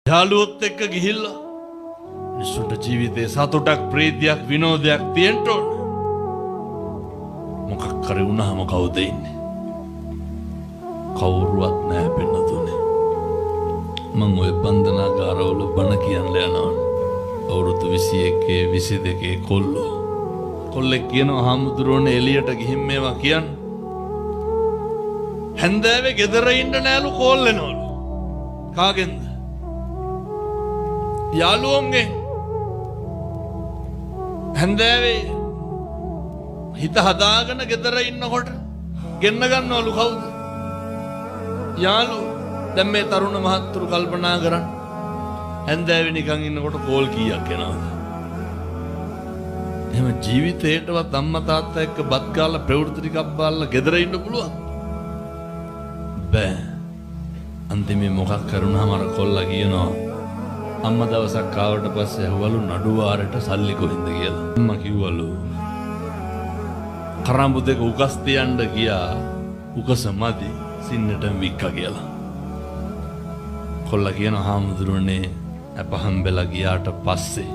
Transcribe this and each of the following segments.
යාළුවොත් එක්ක ගිහිල්ලා මිනිස්සුන්ට ජීවිතේ සතුටක් ප්‍රීතියක් විනෝදයක් තියෙන්න ඕන. මොකක් කරේ වුණාම කවුද ඉන්නේ? කවුරුවත් නැහැ පෙන්නතුනේ. මම ඔය බන්ධනාගාරවල බණ කියන්න යනවා. අවුරුදු 21 22 කොල්ලෙක් කියනවා හාමුදුරුවනේ එළියට ගිහින් මේවා කියන්න. හැන්දෑවේ ගෙදර ඉන්න නෑලු කෝල් වෙනවලු. කාගෙන්ද? යාළුවෝන්ගෙන්. හැන්දෑවේ හිත හදාගෙන ගෙදර ඉන්නකොට ගෙන්න ගන්නවලු කවුද? යාළුවෝ. දැන් මේ තරුණ මහත්තුරු කල්පනා කරන්න. හැන්දෑවේ නිකන් ඉන්නකොට කෝල් කීයක් එනවද? එහෙම ජීවිතේටවත් අම්මා තාත්තා එක්ක බත් කාලා ප්‍රවෘත්ති ටිකක් බලලා ගෙදර ඉන්න පුළුවන්? බෑ. අන්තිමේ මොකක් කරුණාම අර කොල්ලා කියනවා අම්මා දවසක් ආවට පස්සේ ඇහුවලු නඩුවාරට සල්ලි කොහෙන්ද කියලා. අම්මා කිව්වලු කරාඹු දෙක උකස් තියන්න ගියා උකස මදි සින්නට වික්කා කියලා. කොල්ලා කියනවා හාමුදුරනේ අපහම්බෙලා ගියාට පස්සේ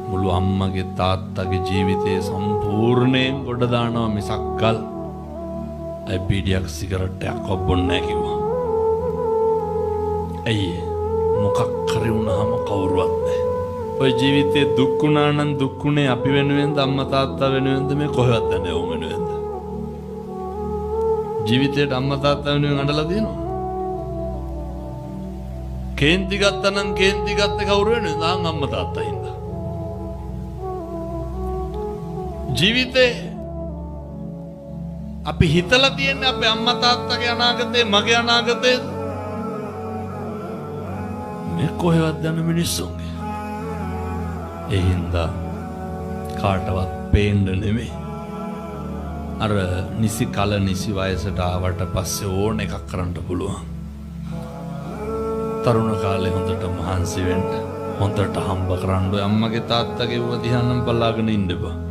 මුළු අම්මගේ තාත්තගේ ජීවිතේ සම්පූර්ණයෙන් ගොඩ දානවා මිසක්කල් අය බීඩියක් සිගරට්ටයක් බොන්නේ නැහැ කිව්වා. ඇයි මොකක් කරේ වුණාම කවුරුවත් නැහැ. ඔය ජීවිතේ දුක් වුණා නම් දුක්ුනේ අපි වෙනුවෙන්ද අම්මා තාත්තා වෙනුවෙන්ද මේ කොහෙවත් නැහැ උන් වෙනුවෙන්ද? ජීවිතේට අම්මා තාත්තා වෙනුවෙන් අඬලා දිනනවා. කේන්ති ගත්තා නම් කේන්ති ගත්තේ කවුරු වෙනුවෙන්ද? අම්මා තාත්තා හින්දා. ජීවිතේ අපි හිතලා තියන්නේ අපේ අම්මා තාත්තගේ අනාගතේ මගේ අනාගතේ මේ කොහෙවත් යන මිනිස්සුන්ගේ. ඒ හින්දා කාටවත් පේන්න නෙමෙයි. අර නිසි කල නිසි වයසට ආවට පස්සේ ඕන එකක් කරන්න පුළුවන්. තරුණ කාලේ හොඳට මහන්සි වෙන්න හොඳට හම්බ කරන්න ඔය අම්මගේ තාත්තගේ ව දිහා නම් බලාගෙන ඉන්න බෑ.